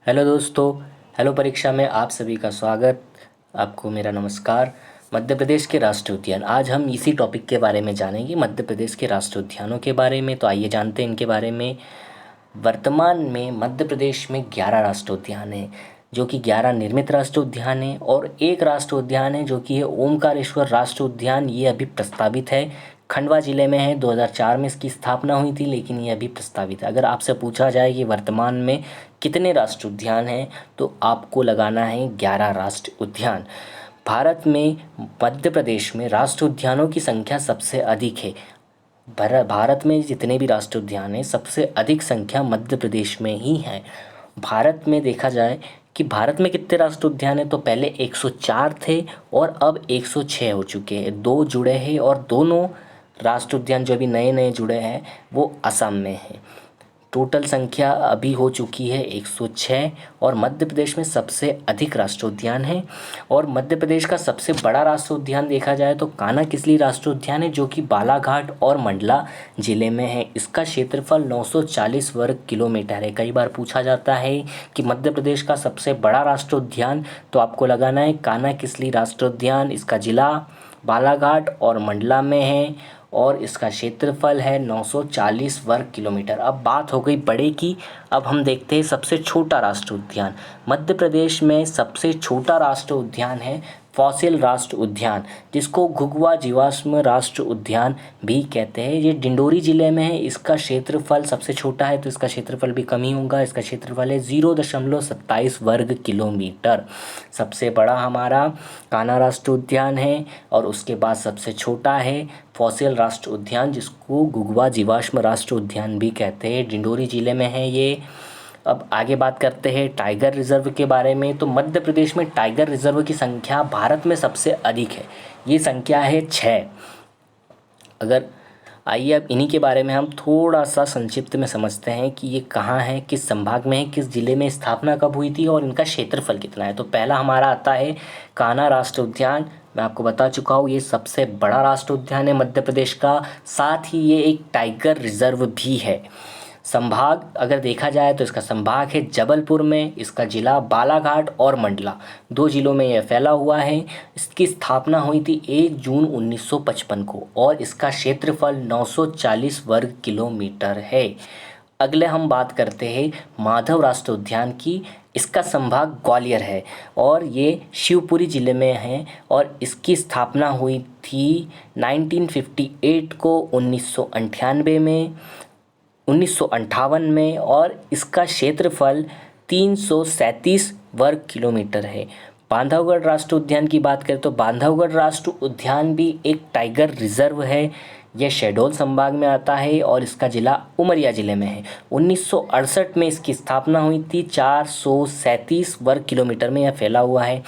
Hello दोस्तों। Hello परीक्षा में आप सभी का स्वागत। आपको मेरा नमस्कार। मध्य प्रदेश के राष्ट्रीय उद्यान, आज हम इसी टॉपिक के बारे में जानेंगे, मध्य प्रदेश के राष्ट्रीय उद्यानों के बारे में। तो आइए जानते हैं इनके बारे में। वर्तमान में मध्य प्रदेश में 11 राष्ट्रीय उद्यान हैं, जो कि 11 निर्मित राष्ट्रीय उद्यान हैं, और एक राष्ट्रीय उद्यान है जो कि है ओमकारेश्वर राष्ट्रीय उद्यान। ये अभी प्रस्तावित है, खंडवा जिले में है। 2004 में इसकी स्थापना हुई थी, लेकिन ये अभी प्रस्तावित है। अगर आपसे पूछा जाए कि वर्तमान में कितने राष्ट्रीय उद्यान हैं, तो आपको लगाना है 11 राष्ट्रीय उद्यान। भारत में मध्य प्रदेश में राष्ट्रीय उद्यानों की संख्या सबसे अधिक है। भारत में जितने भी राष्ट्रीय उद्यान हैं, सबसे अधिक संख्या मध्य प्रदेश में ही है। भारत में देखा जाए कि भारत में कितने राष्ट्रीय उद्यान हैं, तो पहले 104 थे और अब 106 हो चुके हैं। 2 जुड़े हैं और दोनों राष्ट्रीय उद्यान जो अभी नए नए जुड़े हैं वो असम में हैं। टोटल संख्या अभी हो चुकी है 106, और मध्य प्रदेश में सबसे अधिक राष्ट्रीय उद्यान है। और मध्य प्रदेश का सबसे बड़ा राष्ट्रीय उद्यान देखा जाए तो कान्हा किसली राष्ट्रीय उद्यान है, जो कि बालाघाट और मंडला जिले में है। इसका क्षेत्रफल 940 वर्ग किलोमीटर है। कई बार पूछा जाता है कि मध्य प्रदेश का सबसे बड़ा राष्ट्रीय उद्यान, तो आपको लगाना है कान्हा किसली राष्ट्रीय उद्यान। इसका जिला बालाघाट और मंडला में है, और इसका क्षेत्रफल है 940 वर्ग किलोमीटर। अब बात हो गई बड़े की, अब हम देखते हैं सबसे छोटा राष्ट्रीय उद्यान। मध्य प्रदेश में सबसे छोटा राष्ट्रीय उद्यान है फॉसिल राष्ट्रीय उद्यान, जिसको घुघुआ जीवाश्म राष्ट्रीय उद्यान भी कहते हैं। ये डिंडोरी जिले में है। इसका क्षेत्रफल सबसे छोटा है, तो इसका क्षेत्रफल भी कम ही होगा। इसका क्षेत्रफल है 0.27 वर्ग किलोमीटर। सबसे बड़ा हमारा कान्हा राष्ट्रीय उद्यान है, और उसके बाद सबसे छोटा है फॉसिल राष्ट्रीय उद्यान, जिसको घुघुआ जीवाश्म राष्ट्रीय उद्यान भी कहते हैं। डिंडोरी जिले में है ये। अब आगे बात करते हैं टाइगर रिजर्व के बारे में। तो मध्य प्रदेश में टाइगर रिजर्व की संख्या भारत में सबसे अधिक है। ये संख्या है 6। अगर आइए अब इन्हीं के बारे में हम थोड़ा सा संक्षिप्त में समझते हैं कि ये कहाँ है, किस संभाग में है, किस जिले में स्थापना कब हुई थी, और इनका क्षेत्रफल कितना है। तो पहला हमारा आता है कान्हा राष्ट्रीय उद्यान। मैं आपको बता चुका हूँ, ये सबसे बड़ा राष्ट्रीय उद्यान है मध्य प्रदेश का। साथ ही ये एक टाइगर रिजर्व भी है। संभाग अगर देखा जाए तो इसका संभाग है जबलपुर में, इसका जिला बालाघाट और मंडला, 2 जिलों में यह फैला हुआ है। इसकी स्थापना हुई थी 1 जून 1955 को, और इसका क्षेत्रफल 940 वर्ग किलोमीटर है। अगले हम बात करते हैं माधव राष्ट्रीय उद्यान की। इसका संभाग ग्वालियर है, और ये शिवपुरी ज़िले में है, और इसकी स्थापना हुई थी 1958 को, 1998 में, 1958 में, और इसका क्षेत्रफल 337 वर्ग किलोमीटर है। बांधवगढ़ राष्ट्रीय उद्यान की बात करें तो बांधवगढ़ राष्ट्रीय उद्यान भी एक टाइगर रिजर्व है। यह शहडोल संभाग में आता है, और इसका जिला उमरिया जिले में है। 1968 में इसकी स्थापना हुई थी। 437 वर्ग किलोमीटर में यह फैला हुआ है।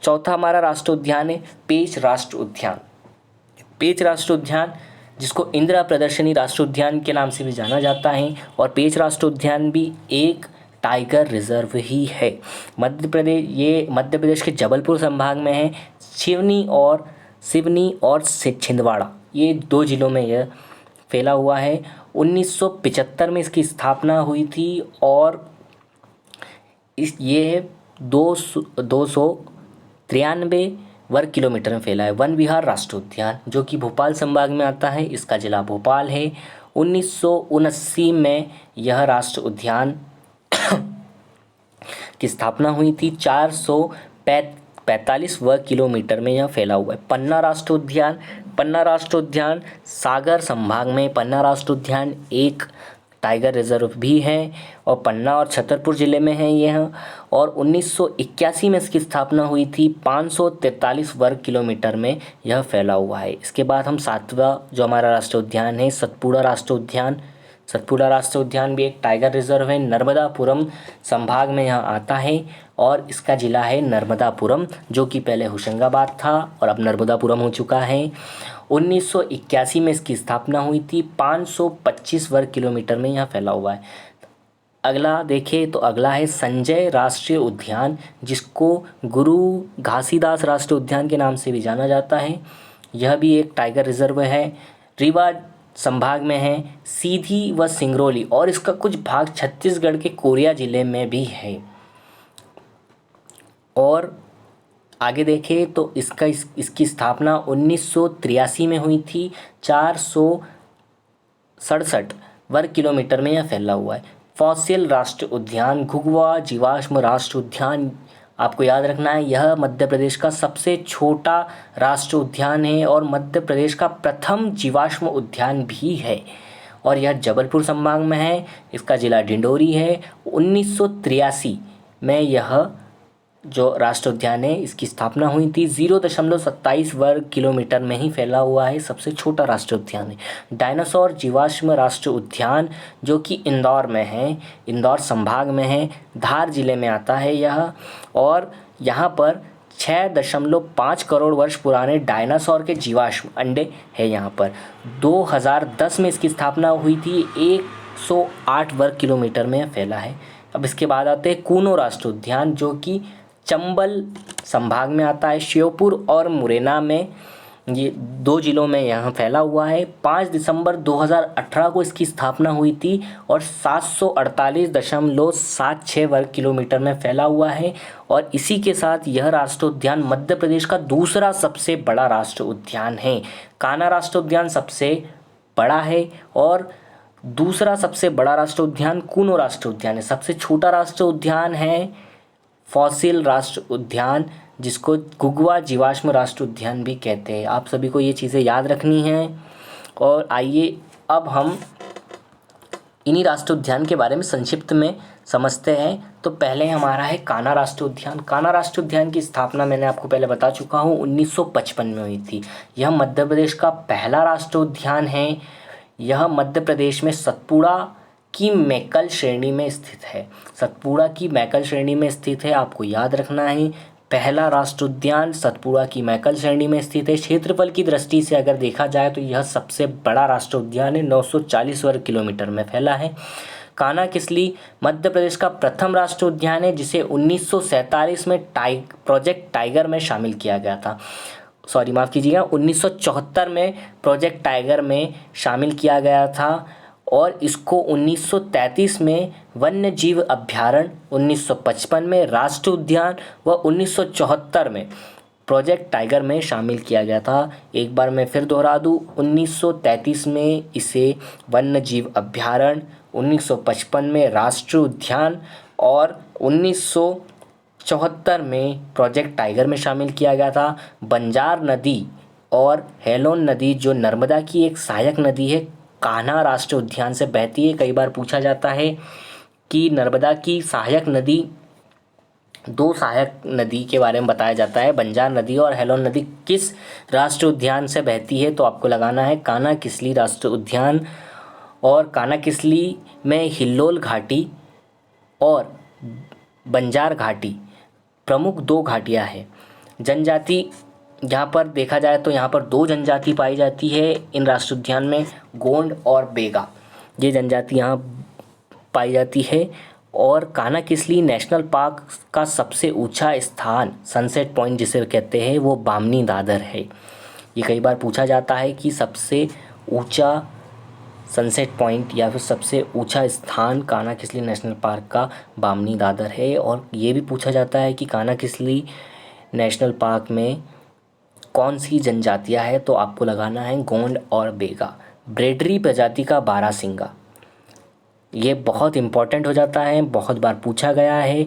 चौथा हमारा राष्ट्रीय उद्यान है पेंच राष्ट्रीय उद्यान। पेंच राष्ट्रीय उद्यान, जिसको इंदिरा प्रदर्शनी राष्ट्रीय उद्यान के नाम से भी जाना जाता है, और पेंच राष्ट्रीय उद्यान भी एक टाइगर रिजर्व ही है। ये मध्य प्रदेश के जबलपुर संभाग में है। सिवनी और छिंदवाड़ा, ये 2 जिलों में यह फैला हुआ है। 1975 में इसकी स्थापना हुई थी, और ये 293 वर्ग किलोमीटर में फैला है। वन विहार राष्ट्रीय उद्यान, जो कि भोपाल संभाग में आता है, इसका जिला भोपाल है। 1979 में यह राष्ट्रीय उद्यान की स्थापना हुई थी। 445 वर्ग किलोमीटर में यह फैला हुआ है। पन्ना राष्ट्रीय उद्यान सागर संभाग में, पन्ना राष्ट्रीय उद्यान एक टाइगर रिजर्व भी है, और पन्ना और छतरपुर ज़िले में है यह। और 1981 में इसकी स्थापना हुई थी। 543 वर्ग किलोमीटर में यह फैला हुआ है। इसके बाद हम 7वां जो हमारा राष्ट्रीय उद्यान है सतपुड़ा राष्ट्रीय उद्यान। सतपुड़ा राष्ट्रीय उद्यान भी एक टाइगर रिजर्व है। नर्मदापुरम संभाग में यह आता है, और इसका जिला है नर्मदापुरम, जो कि पहले होशंगाबाद था और अब नर्मदापुरम हो चुका है। 1981 में इसकी स्थापना हुई थी। 525 वर्ग किलोमीटर में यह फैला हुआ है। अगला देखें तो अगला है संजय राष्ट्रीय उद्यान, जिसको गुरु घासीदास राष्ट्रीय उद्यान के नाम से भी जाना जाता है। यह भी एक टाइगर रिजर्व है। रीवा संभाग में है। सीधी व सिंगरौली, और इसका कुछ भाग छत्तीसगढ़ के कोरिया ज़िले में भी है। और आगे देखें तो इसकी स्थापना 1983 में हुई थी। 467 वर्ग किलोमीटर में यह फैला हुआ है। फॉसिल राष्ट्रीय उद्यान घुघुआ जीवाश्म राष्ट्रीय उद्यान, आपको याद रखना है, यह मध्य प्रदेश का सबसे छोटा राष्ट्रीय उद्यान है और मध्य प्रदेश का प्रथम जीवाश्म उद्यान भी है और यह जबलपुर संभाग में है। इसका जिला डिंडोरी है। 1983 में यह जो राष्ट्रीय उद्यान है इसकी स्थापना हुई थी। 0.27 वर्ग किलोमीटर में ही फैला हुआ है, सबसे छोटा राष्ट्रीय उद्यान है। डायनासोर जीवाश्म राष्ट्रीय उद्यान जो कि इंदौर में है, इंदौर संभाग में है, धार जिले में आता है यह, और यहाँ पर 6.5 करोड़ वर्ष पुराने डायनासोर के जीवाश्म अंडे हैं यहाँ पर। 2010 में इसकी स्थापना हुई थी। 108 वर्ग किलोमीटर में फैला है। अब इसके बाद आते हैं कूनो राष्ट्रीय उद्यान जो कि चंबल संभाग में आता है। श्योपुर और मुरैना में, ये 2 जिलों में यहाँ फैला हुआ है। 5 दिसंबर 2018 को इसकी स्थापना हुई थी और 748.76 वर्ग किलोमीटर में फैला हुआ है और इसी के साथ यह राष्ट्रीय उद्यान मध्य प्रदेश का दूसरा सबसे बड़ा राष्ट्रीय उद्यान है। कान्हा राष्ट्रीय उद्यान सबसे बड़ा है और दूसरा सबसे बड़ा राष्ट्रीय उद्यान कूनो राष्ट्रीय उद्यान है। सबसे छोटा राष्ट्रीय उद्यान है फॉसिल राष्ट्रीय उद्यान जिसको घुघुआ जीवाश्म राष्ट्रीय उद्यान भी कहते हैं। आप सभी को ये चीज़ें याद रखनी हैं। और आइए अब हम इन्हीं राष्ट्रीय उद्यान के बारे में संक्षिप्त में समझते हैं। तो पहले हमारा है कान्हा राष्ट्रीय उद्यान। कान्हा राष्ट्रीय उद्यान की स्थापना मैंने आपको पहले बता चुका हूँ 1955 में हुई थी। यह मध्य प्रदेश का पहला राष्ट्रीय उद्यान है। यह मध्य प्रदेश में सतपुड़ा की मैकल श्रेणी में स्थित है। सतपुड़ा की मैकल श्रेणी में स्थित है, आपको याद रखना है। पहला राष्ट्रीय उद्यान सतपुड़ा की मैकल श्रेणी में स्थित है। क्षेत्रफल की दृष्टि से अगर देखा जाए तो यह सबसे बड़ा राष्ट्रीय उद्यान है। 940 वर्ग किलोमीटर में फैला है। कान्हा किसली मध्य प्रदेश का प्रथम राष्ट्रीय उद्यान है जिसे 1947 में प्रोजेक्ट टाइगर में शामिल किया गया था। सॉरी, माफ़ कीजिएगा, 1974 में प्रोजेक्ट टाइगर में शामिल किया गया था और इसको 1933 में वन्य जीव अभ्यारण्य, 1955 में राष्ट्रीय उद्यान व 1974 में प्रोजेक्ट टाइगर में शामिल किया गया था। एक बार मैं फिर दोहरा दूँ, 1933 में इसे वन्य जीव अभ्यारण्य, 1955 में राष्ट्रीय उद्यान और 1974 में प्रोजेक्ट टाइगर में शामिल किया गया था। बंजार नदी और हेलोन नदी जो नर्मदा की एक सहायक नदी है, कान्हा राष्ट्रीय उद्यान से बहती है। कई बार पूछा जाता है कि नर्मदा की सहायक नदी, 2 सहायक नदी के बारे में बताया जाता है, बंजार नदी और हेलोन नदी किस राष्ट्रीय उद्यान से बहती है, तो आपको लगाना है कान्हा किसली राष्ट्रीय उद्यान। और कान्हा किसली में हिल्लोल घाटी और बंजार घाटी प्रमुख 2 घाटियाँ हैं। जनजाति यहाँ पर देखा जाए तो यहाँ पर 2 जनजाति पाई जाती है इन राष्ट्रीय उद्यान में, गोंड और बेगा, ये जनजाति यहाँ पाई जाती है। और कान्हा किसली नेशनल पार्क का सबसे ऊंचा स्थान, सनसेट पॉइंट जिसे कहते हैं, वो बामनी दादर है। ये कई बार पूछा जाता है कि सबसे ऊंचा सनसेट पॉइंट या फिर सबसे ऊंचा स्थान कान्हा किसली नेशनल पार्क का बामनी दादर है। और ये भी पूछा जाता है कि कान्हा किसली नेशनल पार्क में कौन सी जनजातियां हैं, तो आपको लगाना है गोंड और बेगा। ब्रेडरी प्रजाति का बारहसिंगा, ये बहुत इम्पॉर्टेंट हो जाता है, बहुत बार पूछा गया है।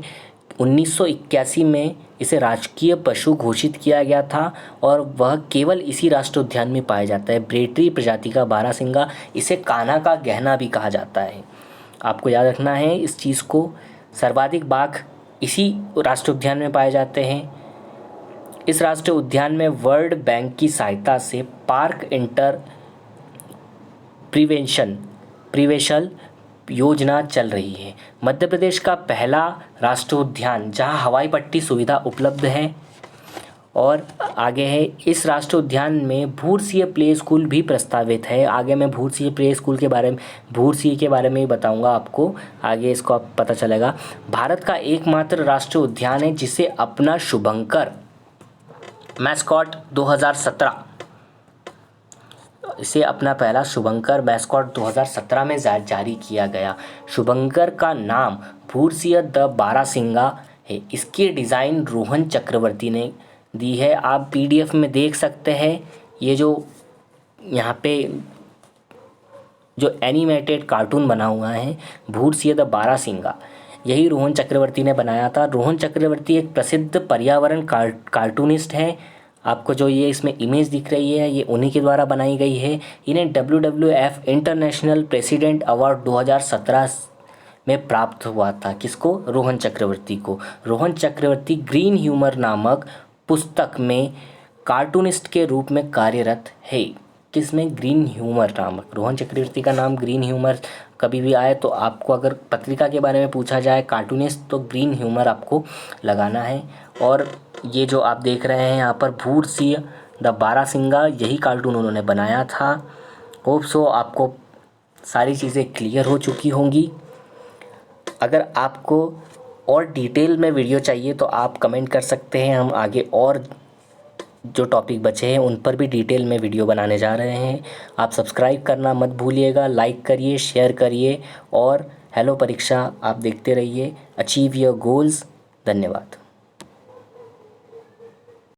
1981 में इसे राजकीय पशु घोषित किया गया था और वह केवल इसी राष्ट्रीय उद्यान में पाया जाता है। ब्रेडरी प्रजाति का बारहसिंगा, इसे कान्हा का गहना भी कहा जाता है, आपको याद रखना है इस चीज़ को। सर्वाधिक बाघ इसी राष्ट्रीय उद्यान में पाए जाते हैं। इस राष्ट्रीय उद्यान में वर्ल्ड बैंक की सहायता से पार्क इंटर प्रिवेशल योजना चल रही है। मध्य प्रदेश का पहला राष्ट्रीय उद्यान जहां हवाई पट्टी सुविधा उपलब्ध है। और आगे है, इस राष्ट्रीय उद्यान में भूरसिंह प्ले स्कूल भी प्रस्तावित है। आगे मैं भूरसिंह प्ले स्कूल के बारे में, भूरसिंह के बारे में ही बताऊंगा आपको, आगे इसको आप पता चलेगा। भारत का एकमात्र राष्ट्रीय उद्यान है जिसे अपना शुभंकर मैस्कॉट 2017, इसे अपना पहला शुभंकर मैस्कॉट 2017 में जारी किया गया। शुभंकर का नाम भूरसिंह द बारहसिंगा है। इसकी डिज़ाइन रोहन चक्रवर्ती ने दी है। आप पीडीएफ में देख सकते हैं, ये जो यहाँ पे जो एनिमेटेड कार्टून बना हुआ है भूरसिंह द बारहसिंगा, यही रोहन चक्रवर्ती ने बनाया था। रोहन चक्रवर्ती एक प्रसिद्ध पर्यावरण कार्टूनिस्ट हैं। आपको जो ये इसमें इमेज दिख रही है ये उन्हीं के द्वारा बनाई गई है। इन्हें WWF इंटरनेशनल प्रेसिडेंट अवार्ड 2017 में प्राप्त हुआ था। किसको? रोहन चक्रवर्ती को। रोहन चक्रवर्ती ग्रीन ह्यूमर नामक पुस्तक में कार्टूनिस्ट के रूप में कार्यरत है। किसमें? ग्रीन ह्यूमर नामक। रोहन चक्रवर्ती का नाम ग्रीन ह्यूमर कभी भी आए तो आपको अगर पत्रिका के बारे में पूछा जाए कार्टूनिस्ट तो ग्रीन ह्यूमर आपको लगाना है। और ये जो आप देख रहे हैं यहाँ पर भूरसिंह द बारहसिंगा, यही कार्टून उन्होंने बनाया था। होप सो आपको सारी चीज़ें क्लियर हो चुकी होंगी। अगर आपको और डिटेल में वीडियो चाहिए तो आप कमेंट कर सकते हैं। हम आगे और जो टॉपिक बचे हैं उन पर भी डिटेल में वीडियो बनाने जा रहे हैं। आप सब्सक्राइब करना मत भूलिएगा, लाइक करिए, शेयर करिए और हेलो परीक्षा आप देखते रहिए। Achieve your goals. धन्यवाद।